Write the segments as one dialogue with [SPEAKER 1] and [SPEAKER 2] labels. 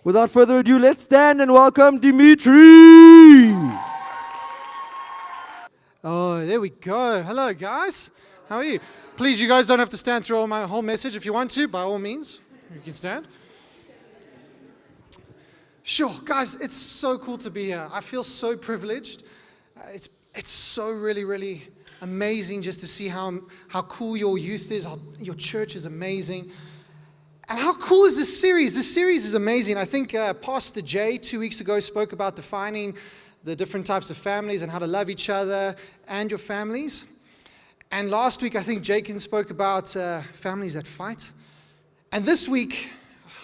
[SPEAKER 1] Without further ado, let's stand and welcome Dimitri.
[SPEAKER 2] Oh, there we go. Hello, guys. How are you? Please, you guys don't have to stand through my whole message. If you want to, by all means, you can stand. Sure, guys, it's so cool to be here. I feel so privileged. It's so really amazing just to see how cool your youth is, how your church is amazing. And how cool is this series? This series is amazing. I think Pastor Jay 2 weeks ago spoke about defining the different types of families and how to love each other and your families. And last week, I think Jacob spoke about families that fight. And this week,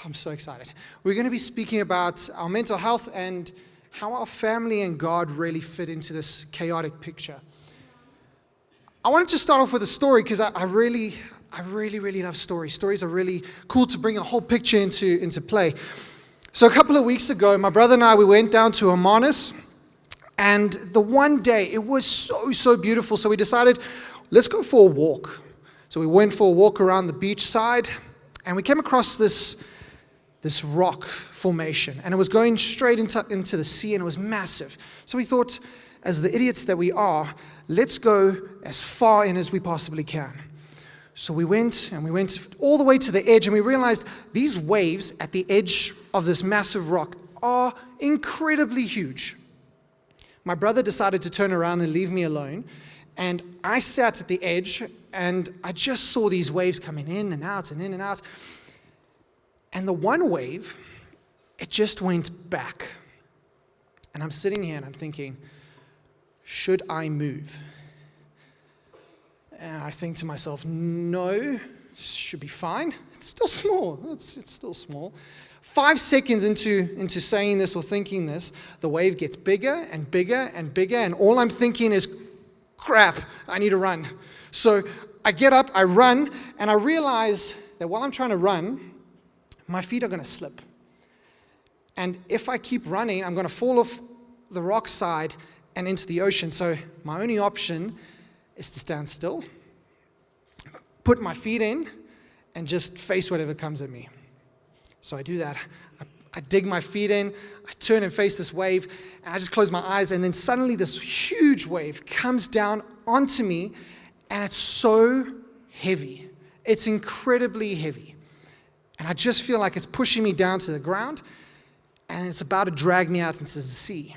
[SPEAKER 2] I'm so excited. We're going to be speaking about our mental health and how our family and God really fit into this chaotic picture. I wanted to start off with a story because I really love stories. Stories are really cool to bring a whole picture into play. So a couple of weeks ago, my brother and I, we went down to Hermanus, and the one day, it was so beautiful. So we decided, let's go for a walk. So we went for a walk around the beach side, and we came across this rock formation, and it was going straight into the sea, and it was massive. So we thought, as the idiots that we are, let's go as far in as we possibly can. So we went all the way to the edge, and we realized these waves at the edge of this massive rock are incredibly huge. My brother decided to turn around and leave me alone, and I sat at the edge, and I just saw these waves coming in and out and in and out. And the one wave, it just went back. And I'm sitting here and I'm thinking, should I move? And I think to myself, no, should be fine. It's still small. It's still small. 5 seconds into saying this or thinking this, the wave gets bigger and bigger and bigger, and all I'm thinking is, crap, I need to run. So I get up, I run, and I realize that while I'm trying to run, my feet are going to slip. And if I keep running, I'm going to fall off the rock side and into the ocean. So my only option is to stand still, put my feet in, and just face whatever comes at me. So I do that. I dig my feet in, I turn and face this wave, and I just close my eyes, and then suddenly this huge wave comes down onto me, and it's so heavy. It's incredibly heavy. And I just feel like it's pushing me down to the ground, and it's about to drag me out into the sea.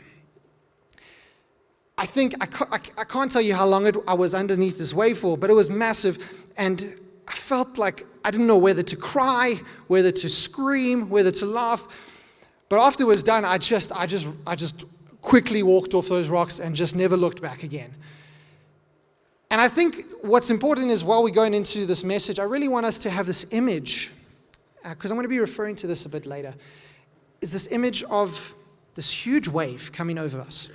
[SPEAKER 2] I think, I can't tell you how long I was underneath this wave for, but it was massive, and I felt like I didn't know whether to cry, whether to scream, whether to laugh. But after it was done, I just quickly walked off those rocks and just never looked back again. And I think what's important is while we're going into this message, I really want us to have this image, because I'm going to be referring to this a bit later, is this image of this huge wave coming over us.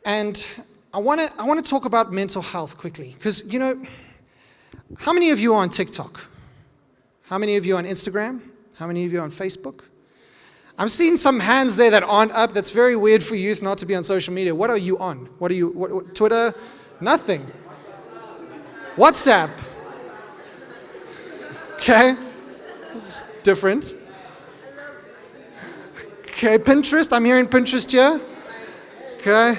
[SPEAKER 2] And I want to talk about mental health quickly, because, you know, how many of you are on TikTok? How many of you are on Instagram? How many of you are on Facebook? I'm seeing some hands there that aren't up. That's very weird for youth not to be on social media. What are you on? What Twitter? Nothing. WhatsApp? Okay. It's different. Okay, Pinterest. I'm hearing Pinterest here. Okay.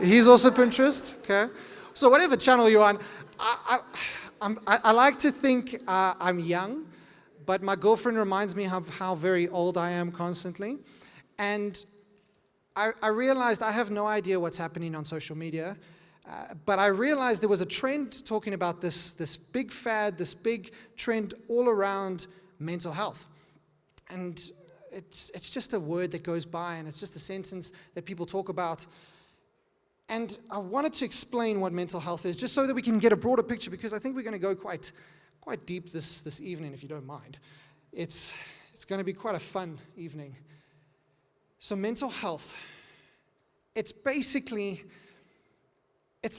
[SPEAKER 2] He's also Pinterest. Okay. So whatever channel you're on, I like to think I'm young, but my girlfriend reminds me of how very old I am constantly. And I realized I have no idea what's happening on social media, but I realized there was a trend talking about this big fad, this big trend all around mental health. And it's just a word that goes by, and it's just a sentence that people talk about. And I wanted to explain what mental health is, just so that we can get a broader picture, because I think we're going to go quite deep this evening, if you don't mind. It's going to be quite a fun evening. So mental health, it's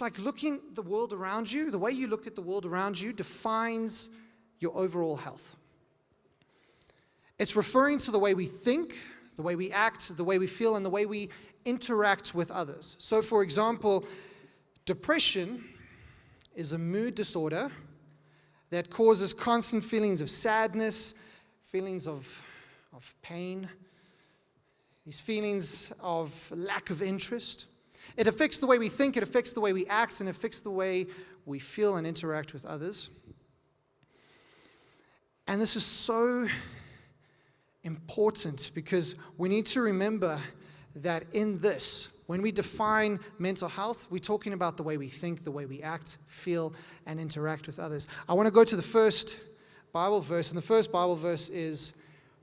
[SPEAKER 2] like looking at the world around you. The way you look at the world around you defines your overall health. It's referring to the way we think, the way we act, the way we feel, and the way we interact with others. So, for example, depression is a mood disorder that causes constant feelings of sadness, feelings of of pain, these feelings of lack of interest. It affects the way we think, it affects the way we act, and it affects the way we feel and interact with others. And this is so important because we need to remember that in this, when we define mental health, we're talking about the way we think, the way we act, feel, and interact with others. I want to go to the first Bible verse, and the first Bible verse is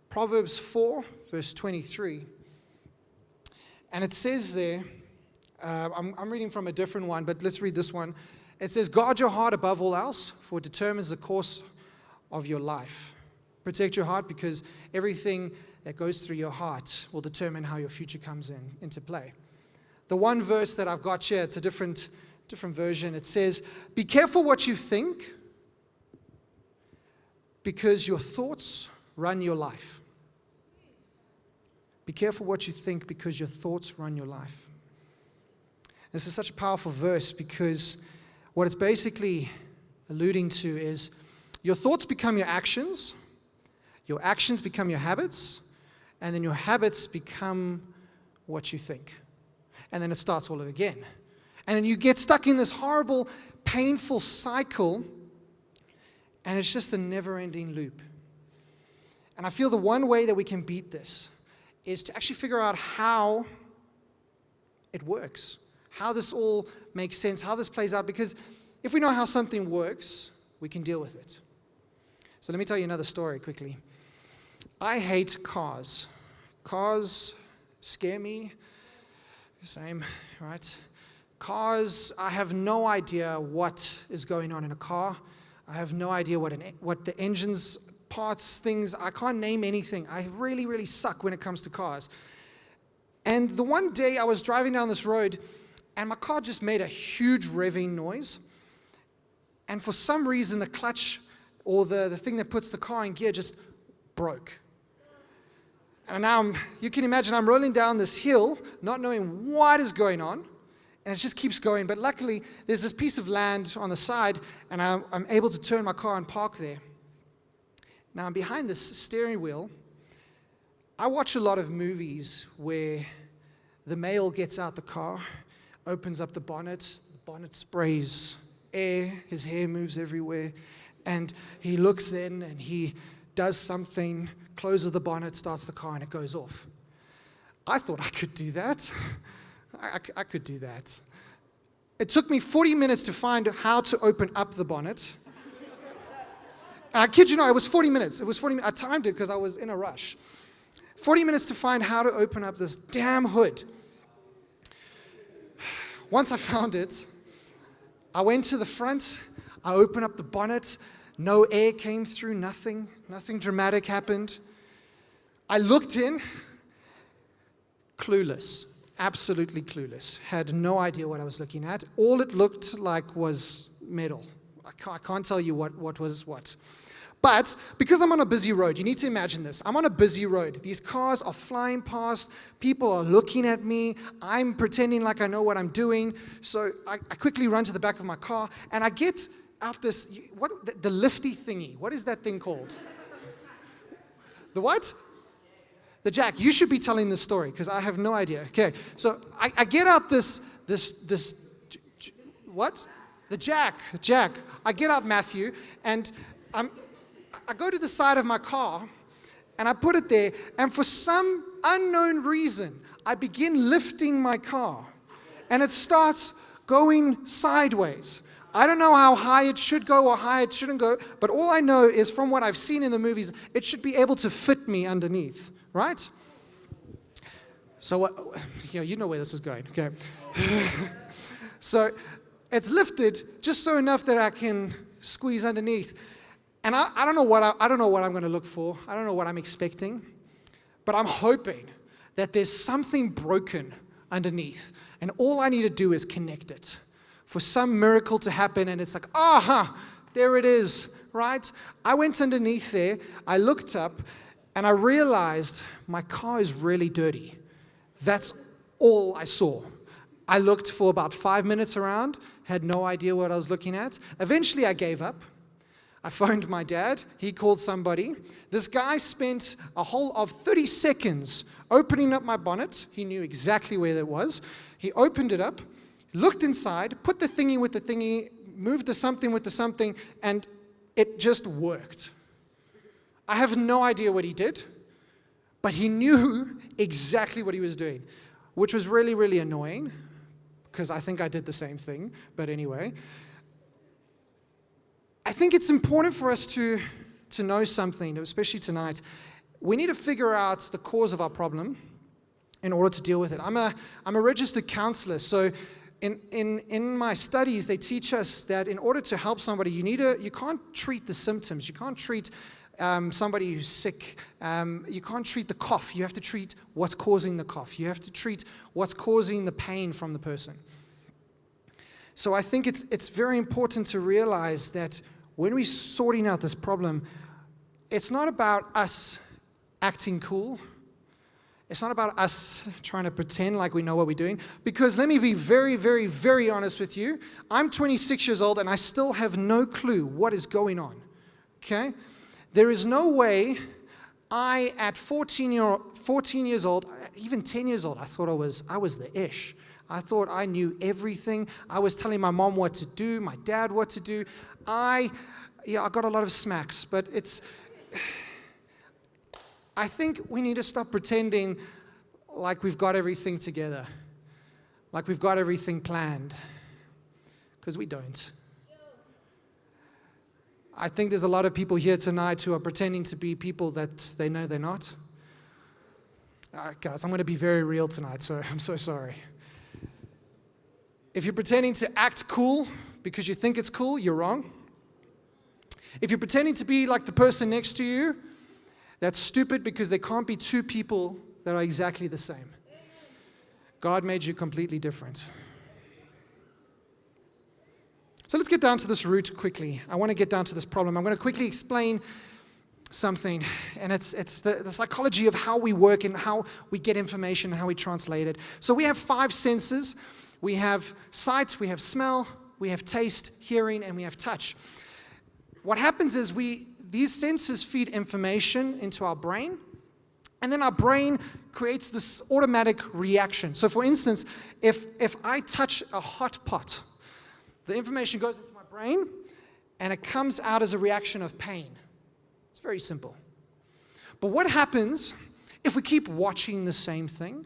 [SPEAKER 2] Proverbs 4, verse 23. And it says there, I'm reading from a different one, but let's read this one. It says, guard your heart above all else, for it determines the course of your life. Protect your heart because everything that goes through your heart will determine how your future comes into play. The one verse that I've got here, it's a different version. It says, be careful what you think because your thoughts run your life. Be careful what you think because your thoughts run your life. This is such a powerful verse because what it's basically alluding to is your thoughts become your actions become your habits, and then your habits become what you think. And then it starts all over again. And then you get stuck in this horrible, painful cycle, and it's just a never-ending loop. And I feel the one way that we can beat this is to actually figure out how it works, how this all makes sense, how this plays out, because if we know how something works, we can deal with it. So let me tell you another story quickly. I hate cars. Cars scare me. Same, right? Cars, I have no idea what is going on in a car. I have no idea what the engine's parts, things, I can't name anything. I really, really suck when it comes to cars. And the one day I was driving down this road, and my car just made a huge revving noise. And for some reason, the clutch or the thing that puts the car in gear just broke. And now you can imagine I'm rolling down this hill, not knowing what is going on, and it just keeps going. But luckily, there's this piece of land on the side, and I'm able to turn my car and park there. Now I'm behind this steering wheel. I watch a lot of movies where the male gets out the car, opens up the bonnet sprays air, his hair moves everywhere, and he looks in and he does something, closes the bonnet, starts the car, and it goes off. I thought I could do that. I could do that. It took me 40 minutes to find how to open up the bonnet. And I kid you not, it was 40 minutes. I timed it because I was in a rush. 40 minutes to find how to open up this damn hood. Once I found it, I went to the front, I opened up the bonnet, no air came through, nothing dramatic happened. I looked in, clueless, absolutely clueless, had no idea what I was looking at. All it looked like was metal. I can't tell you what was what. But because I'm on a busy road, you need to imagine this. I'm on a busy road. These cars are flying past. People are looking at me. I'm pretending like I know what I'm doing. So I quickly run to the back of my car, and I get out the lifty thingy. What is that thing called? The what? The jack. You should be telling this story because I have no idea. Okay, so I get out this what? The jack. I get out Matthew, and I go to the side of my car, and I put it there, and for some unknown reason, I begin lifting my car, and it starts going sideways. I don't know how high it should go or high it shouldn't go, but all I know is from what I've seen in the movies, it should be able to fit me underneath, right? So, you know where this is going, okay? So, it's lifted just so enough that I can squeeze underneath. And I don't know what I'm going to look for. I don't know what I'm expecting. But I'm hoping that there's something broken underneath. And all I need to do is connect it for some miracle to happen. And it's like, there it is, right? I went underneath there. I looked up and I realized my car is really dirty. That's all I saw. I looked for about 5 minutes around, had no idea what I was looking at. Eventually I gave up. I phoned my dad. He called somebody. This guy spent a whole of 30 seconds opening up my bonnet. He knew exactly where it was. He opened it up, looked inside, put the thingy with the thingy, moved the something with the something, and it just worked. I have no idea what he did, but he knew exactly what he was doing, which was really, really annoying, because I think I did the same thing. But anyway, I think it's important for us to know something, especially tonight. We need to figure out the cause of our problem in order to deal with it. I'm a registered counselor, so in my studies, they teach us that in order to help somebody, you can't treat the symptoms. You can't treat somebody who's sick. You can't treat the cough. You have to treat what's causing the cough. You have to treat what's causing the pain from the person. So I think it's very important to realize that when we're sorting out this problem, it's not about us acting cool. It's not about us trying to pretend like we know what we're doing. Because let me be very, very, very honest with you. I'm 26 years old and I still have no clue what is going on. Okay? There is no way at 14 years old, even 10 years old, I thought I was the ish. I thought I knew everything. I was telling my mom what to do, my dad what to do. I got a lot of smacks, but I think we need to stop pretending like we've got everything together, like we've got everything planned, because we don't. I think there's a lot of people here tonight who are pretending to be people that they know they're not. Guys, I'm going to be very real tonight, so I'm so sorry. If you're pretending to act cool because you think it's cool, you're wrong. If you're pretending to be like the person next to you, that's stupid, because there can't be two people that are exactly the same. God made you completely different. So let's get down to this root quickly. I want to get down to this problem. I'm going to quickly explain something, and it's the psychology of how we work and how we get information and how we translate it. So we have 5 senses. We have sight, we have smell, we have taste, hearing, and we have touch. What happens is these senses feed information into our brain, and then our brain creates this automatic reaction. So for instance, if I touch a hot pot, the information goes into my brain, and it comes out as a reaction of pain. It's very simple. But what happens if we keep watching the same thing?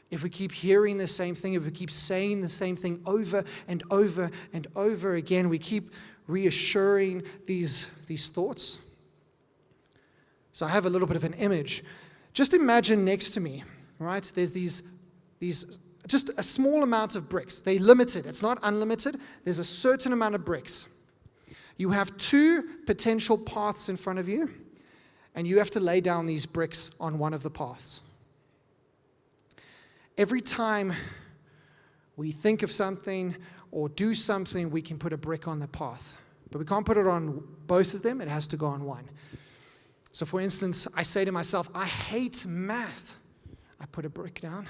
[SPEAKER 2] If we keep hearing the same thing, if we keep saying the same thing over and over and over again, we keep reassuring these thoughts. So I have a little bit of an image. Just imagine next to me, right? There's these just a small amount of bricks. They're limited. It's not unlimited. There's a certain amount of bricks. You have 2 potential paths in front of you, and you have to lay down these bricks on one of the paths. Every time we think of something or do something, we can put a brick on the path. But we can't put it on both of them. It has to go on one. So for instance, I say to myself, I hate math. I put a brick down.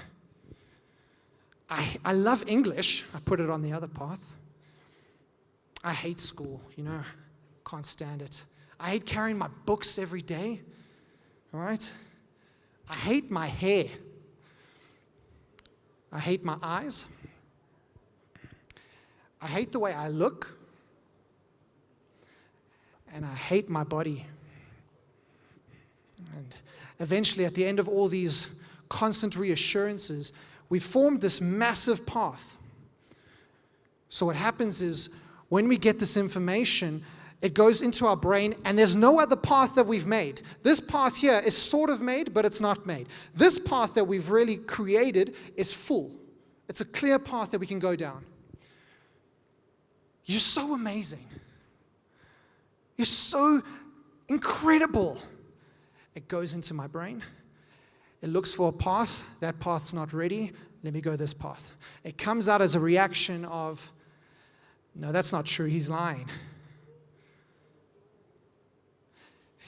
[SPEAKER 2] I love English. I put it on the other path. I hate school, can't stand it. I hate carrying my books every day, all right? I hate my hair. I hate my eyes. I hate the way I look. And I hate my body. And eventually, at the end of all these constant reassurances, we formed this massive path. So what happens is, when we get this information, it goes into our brain, and there's no other path that we've made. This path here is sort of made, but it's not made. This path that we've really created is full. It's a clear path that we can go down. You're so amazing. You're so incredible. It goes into my brain. It looks for a path. That path's not ready. Let me go this path. It comes out as a reaction of, no, that's not true. He's lying.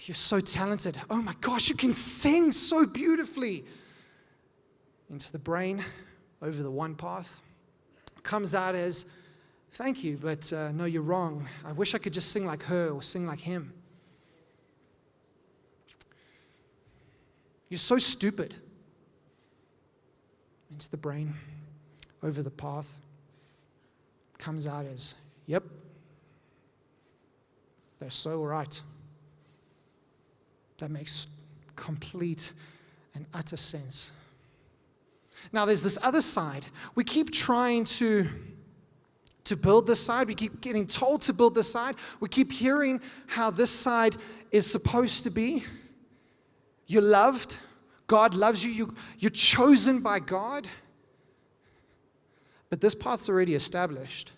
[SPEAKER 2] You're so talented. Oh my gosh, you can sing so beautifully. Into the brain, over the one path. Comes out as, Thank you, but no, you're wrong. I wish I could just sing like her or sing like him. You're so stupid. Into the brain, over the path, comes out as, yep, they're so right. That makes complete and utter sense. Now there's this other side. We keep trying to build this side. We keep getting told to build this side. We keep hearing how this side is supposed to be. You're loved. God loves you. You're chosen by God. But this path's already established.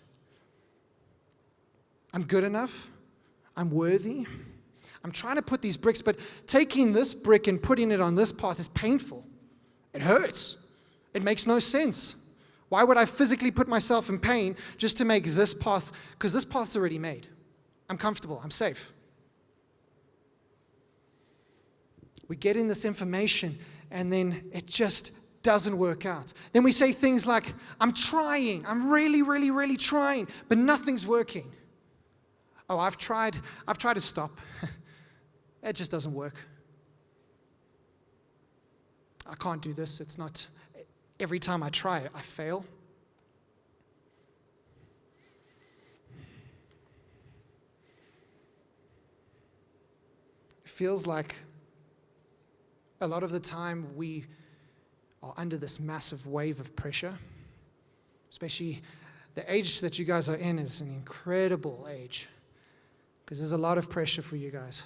[SPEAKER 2] I'm good enough. I'm worthy. I'm trying to put these bricks, but taking this brick and putting it on this path is painful. It hurts. It makes no sense. Why would I physically put myself in pain just to make this path? Because this path's already made. I'm comfortable. I'm safe. We get in this information, and then it just doesn't work out. Then we say things like, I'm trying. I'm really, really, really trying, but nothing's working. Oh, I've tried to stop. It just doesn't work. I can't do this. It's not, every time I try it, I fail. It feels like a lot of the time we are under this massive wave of pressure, especially the age that you guys are in is an incredible age because there's a lot of pressure for you guys.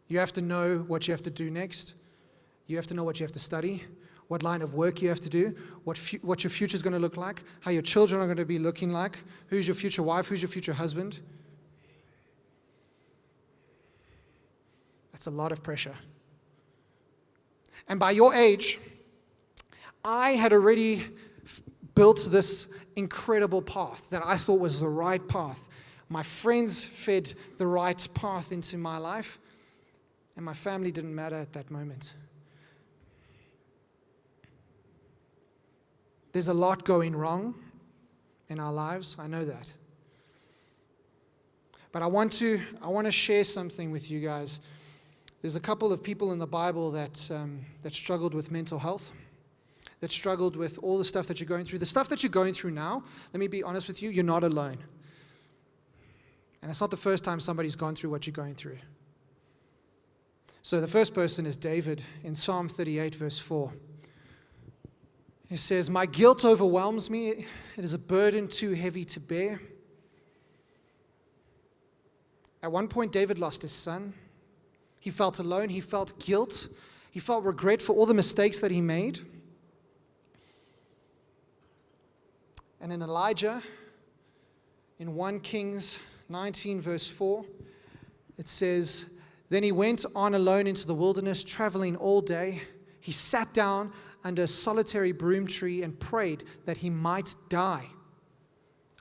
[SPEAKER 2] You have to know what you have to do next. You have to know what you have to study, what line of work you have to do, what your future is going to look like, how your children are going to be looking like, who's your future wife, who's your future husband. That's a lot of pressure. And by your age, I had already built this incredible path that I thought was the right path. My friends fed the right path into my life, and my family didn't matter at that moment. There's a lot going wrong in our lives. I know that. But I want to share something with you guys. There's a couple of people in the Bible that struggled with mental health, that struggled with all the stuff that you're going through. The stuff that you're going through now, let me be honest with you, you're not alone. And it's not the first time somebody's gone through what you're going through. So the first person is David in Psalm 38, verse 4. He says, "My guilt overwhelms me. It is a burden too heavy to bear." At one point, David lost his son. He felt alone. He felt guilt. He felt regret for all the mistakes that he made. And in Elijah, in 1 Kings 19, verse 4, it says, "Then he went on alone into the wilderness, traveling all day. He sat down under a solitary broom tree and prayed that he might die.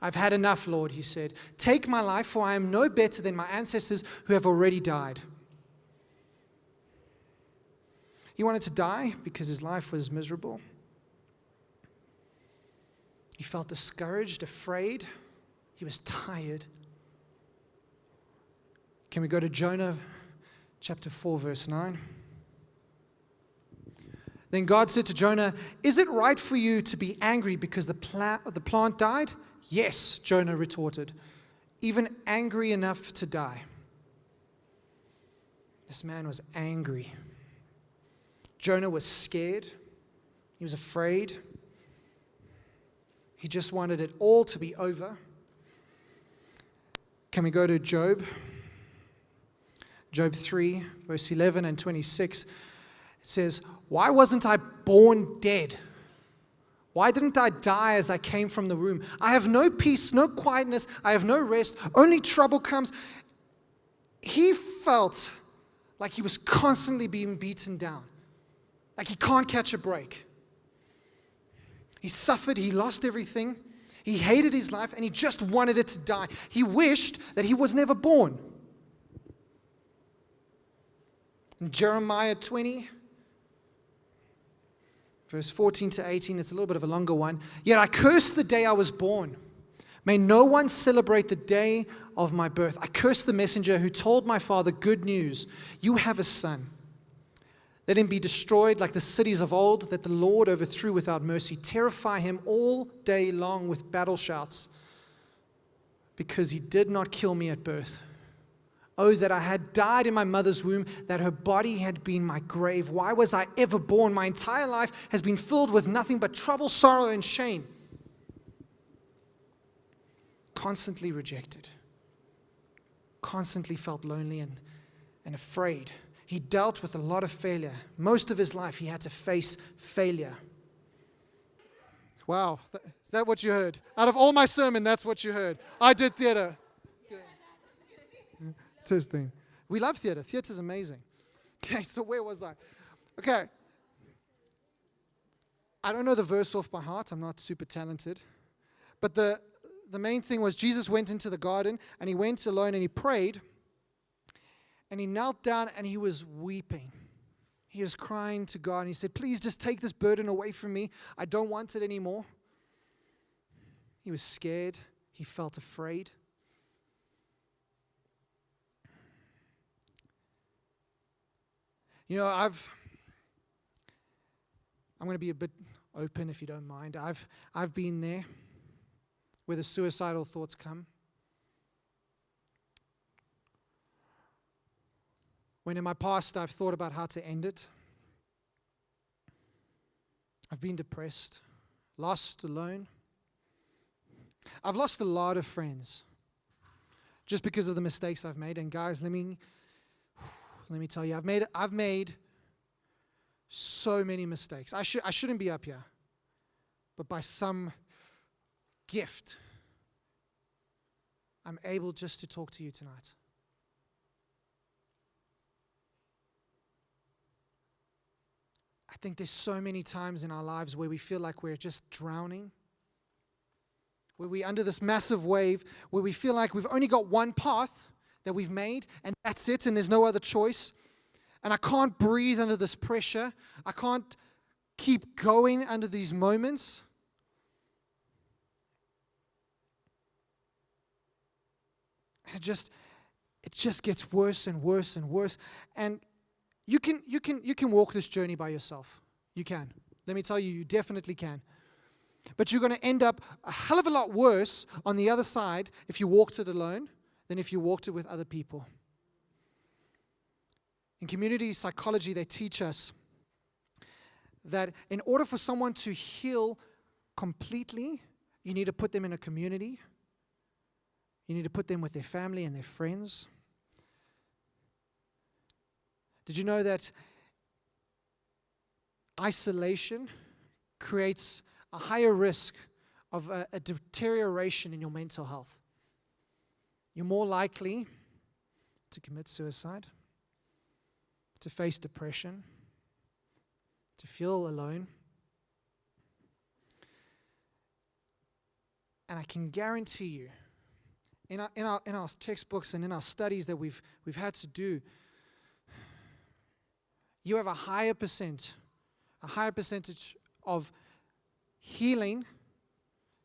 [SPEAKER 2] 'I've had enough, Lord,' he said. 'Take my life, for I am no better than my ancestors who have already died.'" He wanted to die because his life was miserable. He felt discouraged, afraid. He was tired. Can we go to Jonah chapter 4, verse 9? Then God said to Jonah, "Is it right for you to be angry because the plant died?" "Yes," Jonah retorted, "even angry enough to die." This man was angry. Jonah was scared. He was afraid. He just wanted it all to be over. Can we go to Job? Job 3, verse 11 and 26. It says, "Why wasn't I born dead? Why didn't I die as I came from the womb? I have no peace, no quietness. I have no rest. Only trouble comes." He felt like he was constantly being beaten down, like he can't catch a break. He suffered. He lost everything. He hated his life, and he just wanted it to die. He wished that he was never born. In Jeremiah 20, verse 14 to 18, it's a little bit of a longer one. "Yet I cursed the day I was born. May no one celebrate the day of my birth. I curse the messenger who told my father good news. You have a son. Let him be destroyed like the cities of old that the Lord overthrew without mercy. Terrify him all day long with battle shouts, because he did not kill me at birth. Oh, that I had died in my mother's womb, that her body had been my grave. Why was I ever born? My entire life has been filled with nothing but trouble, sorrow, and shame. Constantly rejected. Constantly felt lonely and afraid. He dealt with a lot of failure. Most of his life, he had to face failure. Wow, is that what you heard? Out of all my sermon, that's what you heard. I did theater. Testing. We love theater. Theater's amazing. Okay, so where was I? Okay. I don't know the verse off by heart. I'm not super talented. But the main thing was Jesus went into the garden, and he went alone and he prayed. And he knelt down and he was weeping. He was crying to God, and he said, please just take this burden away from me. I don't want it anymore. He was scared. He felt afraid. You know, I'm going to be a bit open if you don't mind. I've been there where the suicidal thoughts come. When in my past I've thought about how to end it. I've been depressed, lost, alone. I've lost a lot of friends just because of the mistakes I've made. And guys, let me tell you, I've made so many mistakes. I shouldn't be up here, but by some gift, I'm able just to talk to you tonight. I think there's so many times in our lives where we feel like we're just drowning, where we're under this massive wave, where we feel like we've only got one path that we've made, and that's it, and there's no other choice. And I can't breathe under this pressure. I can't keep going under these moments. It just gets worse and worse and worse. And you can walk this journey by yourself. You can. Let me tell you, you definitely can. But you're going to end up a hell of a lot worse on the other side if you walked it alone than if you walked it with other people. In community psychology, they teach us that in order for someone to heal completely, you need to put them in a community. You need to put them with their family and their friends. Did you know that isolation creates a higher risk of a deterioration in your mental health? You're more likely to commit suicide, to face depression, to feel alone. And I can guarantee you, in our textbooks and in our studies that we've had to do, you have a higher percentage of healing.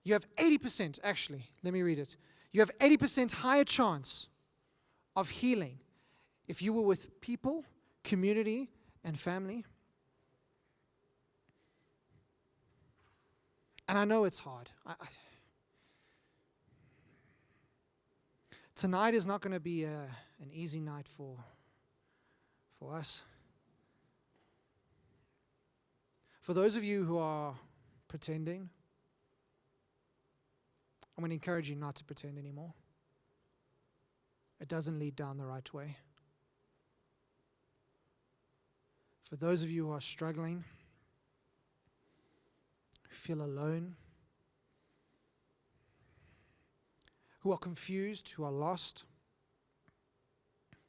[SPEAKER 2] You have 80%, actually, let me read it. You have 80% higher chance of healing if you were with people, community, and family. And I know it's hard. Tonight is not going to be an easy night for us. For those of you who are pretending, I'm going to encourage you not to pretend anymore. It doesn't lead down the right way. For those of you who are struggling, who feel alone, who are confused, who are lost,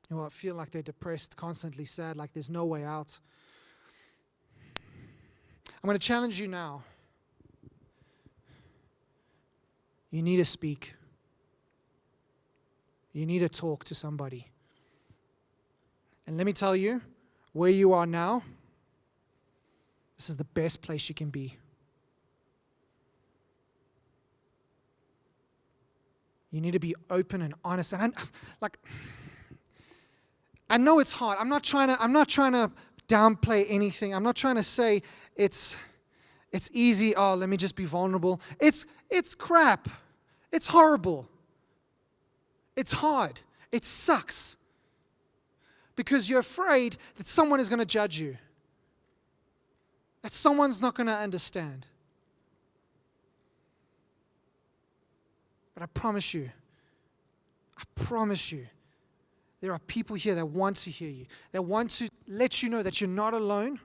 [SPEAKER 2] who feel like they're depressed, constantly sad, like there's no way out, I'm going to challenge you now. You need to speak. You need to talk to somebody. And let me tell you, where you are now, this is the best place you can be. You need to be open and honest. And I know it's hard. I'm not trying to downplay anything. I'm not trying to say it's easy. Oh, let me just be vulnerable. It's crap. It's horrible. It's hard. It sucks. Because you're afraid that someone is going to judge you. That someone's not going to understand. But I promise you, there are people here that want to hear you, that want to let you know that you're not alone,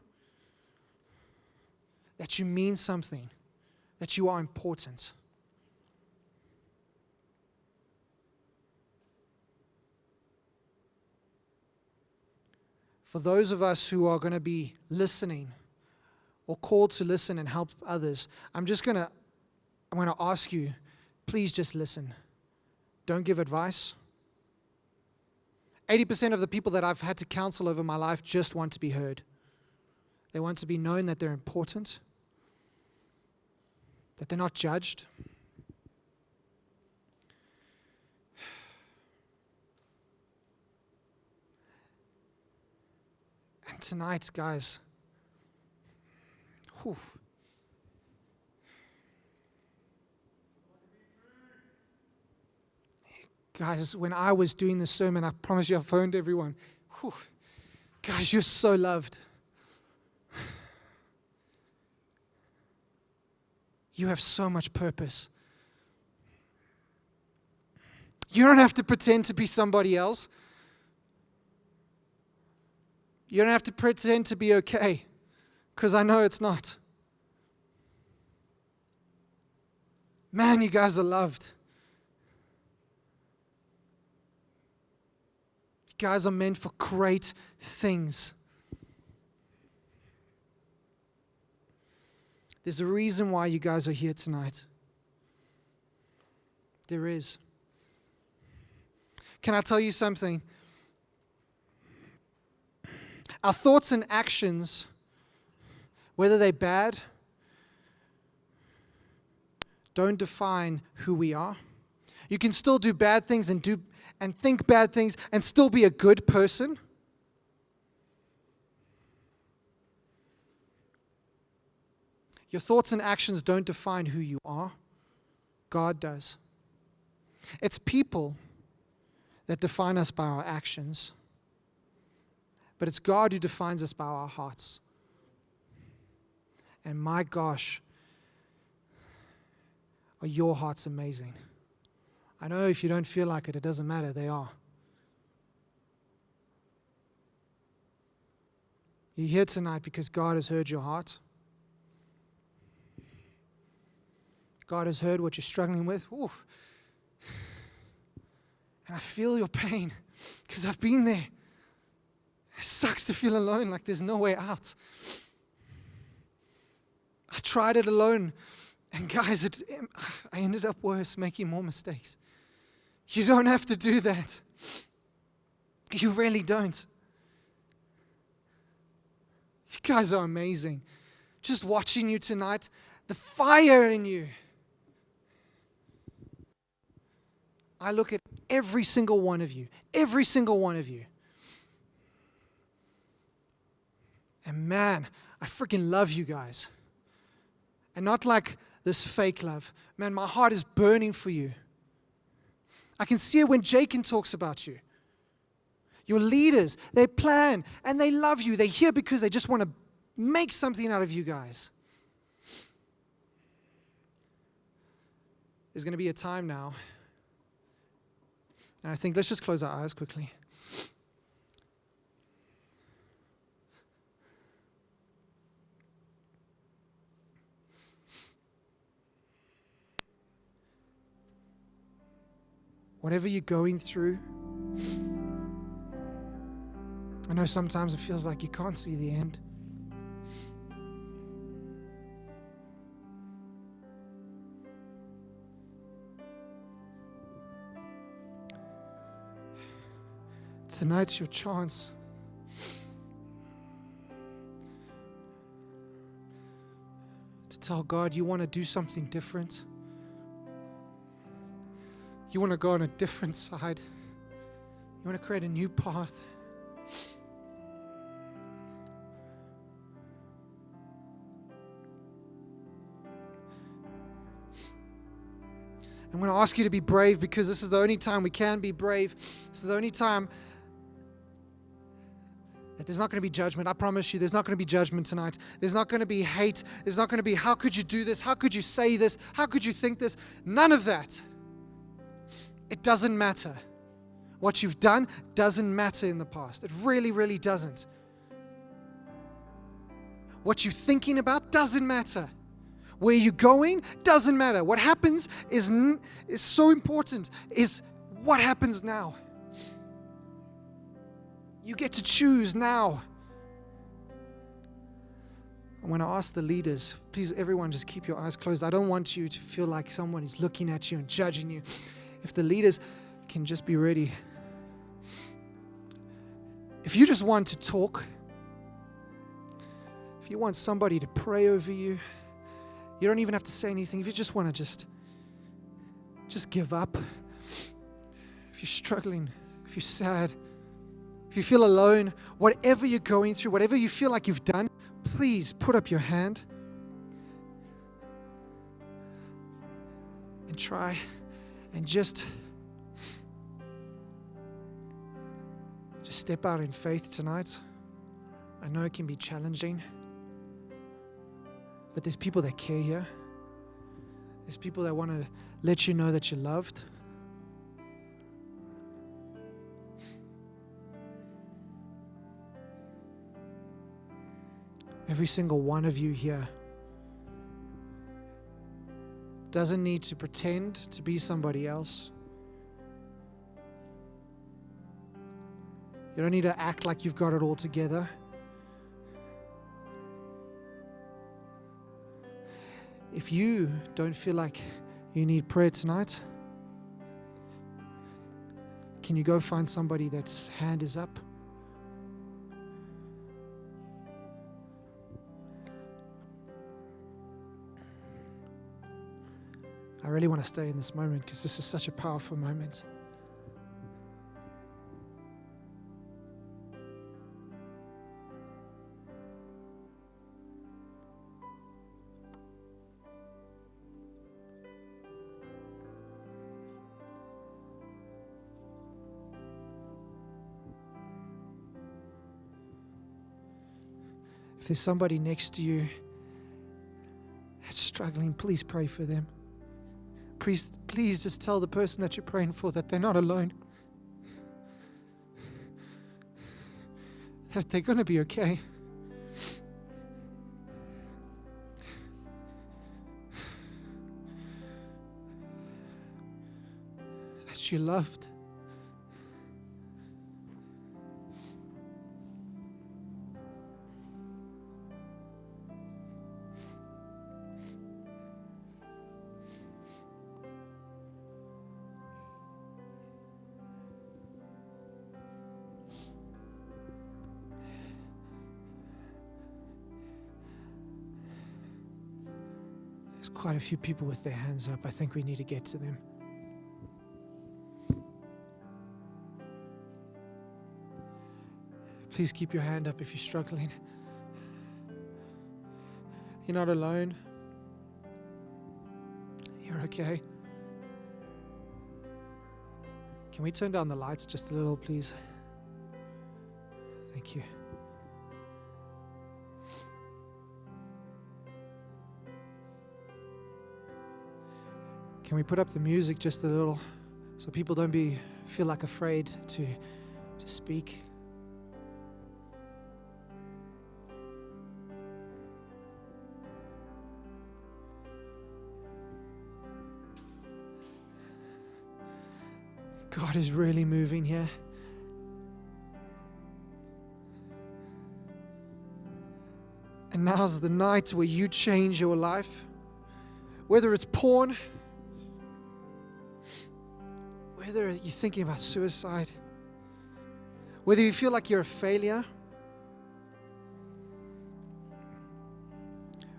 [SPEAKER 2] that you mean something, that you are important. For those of us who are going to be listening or called to listen and help others, I'm going to ask you, please just listen. Don't give advice. 80% of the people that I've had to counsel over my life just want to be heard. They want to be known that they're important, that they're not judged. And tonight, guys, whew, guys, when I was doing this sermon, I promise you I phoned everyone. Whew. Guys, you're so loved. You have so much purpose. You don't have to pretend to be somebody else. You don't have to pretend to be okay, because I know it's not. Man, you guys are loved. You guys are meant for great things. There's a reason why you guys are here tonight. There is. Can I tell you something? Our thoughts and actions, whether they're bad, don't define who we are. You can still do bad things and think bad things and still be a good person. Your thoughts and actions don't define who you are. God does. It's people that define us by our actions. But it's God who defines us by our hearts. And my gosh, are your hearts amazing. I know if you don't feel like it, it doesn't matter. They are. You're here tonight because God has heard your heart. God has heard what you're struggling with. Oof. And I feel your pain because I've been there. It sucks to feel alone, like there's no way out. I tried it alone, and guys, I ended up worse, making more mistakes. You don't have to do that. You really don't. You guys are amazing. Just watching you tonight, the fire in you. I look at every single one of you. And man, I freaking love you guys. And not like this fake love. Man, my heart is burning for you. I can see it when Jacob talks about you. Your leaders, they plan and they love you. They're here because they just want to make something out of you guys. There's going to be a time now. And I think let's just close our eyes quickly. Whatever you're going through, I know sometimes it feels like you can't see the end. Tonight's your chance. To tell God you want to do something different. You want to go on a different side. You want to create a new path. I'm going to ask you to be brave because this is the only time we can be brave. This is the only time that there's not going to be judgment. I promise you, there's not going to be judgment tonight. There's not going to be hate. There's not going to be, how could you do this? How could you say this? How could you think this? None of that. It doesn't matter. What you've done doesn't matter in the past. It really, really doesn't. What you're thinking about doesn't matter. Where you're going doesn't matter. What happens is so important, is what happens now. You get to choose now. I want to ask the leaders, please everyone just keep your eyes closed. I don't want you to feel like someone is looking at you and judging you. If the leaders can just be ready. If you just want to talk, if you want somebody to pray over you, you don't even have to say anything. If you just want to just give up. If you're struggling, if you're sad, if you feel alone, whatever you're going through, whatever you feel like you've done, please put up your hand and try and just step out in faith tonight. I know it can be challenging. But there's people that care here. There's people that want to let you know that you're loved. Every single one of you here doesn't need to pretend to be somebody else. You don't need to act like you've got it all together. If you don't feel like you need prayer tonight, can you go find somebody that's hand is up? I really want to stay in this moment because this is such a powerful moment. If there's somebody next to you that's struggling, please pray for them. Please just tell the person that you're praying for that they're not alone. That they're going to be okay. That you're loved. There's quite a few people with their hands up. I think we need to get to them. Please keep your hand up if you're struggling. You're not alone. You're okay. Can we turn down the lights just a little, please? Thank you. Can we put up the music just a little so people don't feel like afraid to speak? God is really moving here. And now's the night where you change your life. Whether it's porn, whether you're thinking about suicide, whether you feel like you're a failure,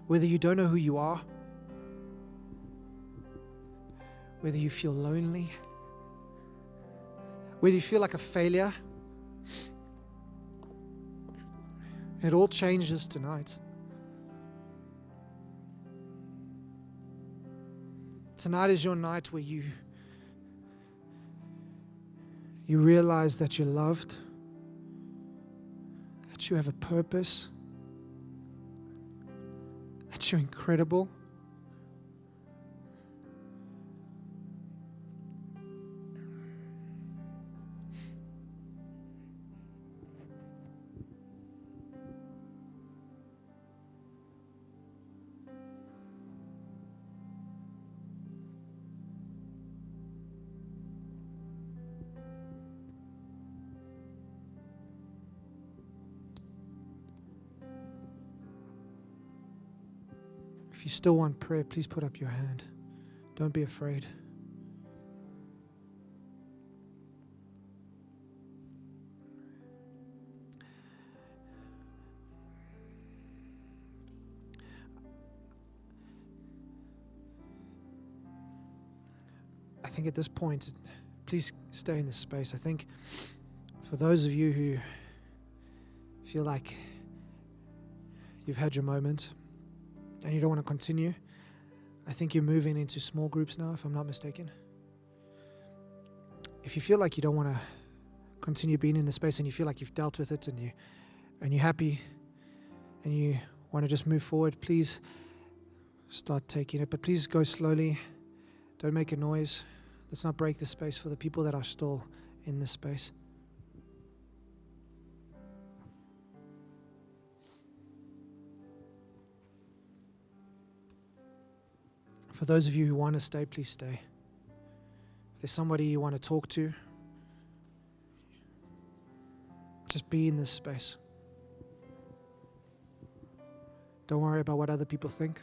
[SPEAKER 2] whether you don't know who you are, whether you feel lonely, whether you feel like a failure, it all changes tonight. Tonight is your night where you realize that you're loved, that you have a purpose, that you're incredible. If you still want prayer, please put up your hand. Don't be afraid. I think at this point, please stay in this space. I think for those of you who feel like you've had your moment and you don't want to continue, I think you're moving into small groups now, if I'm not mistaken. If you feel like you don't want to continue being in the space and you feel like you've dealt with it and you're happy and you want to just move forward, please start taking it. But please go slowly. Don't make a noise. Let's not break the space for the people that are still in this space. For those of you who want to stay, please stay. If there's somebody you want to talk to, just be in this space. Don't worry about what other people think.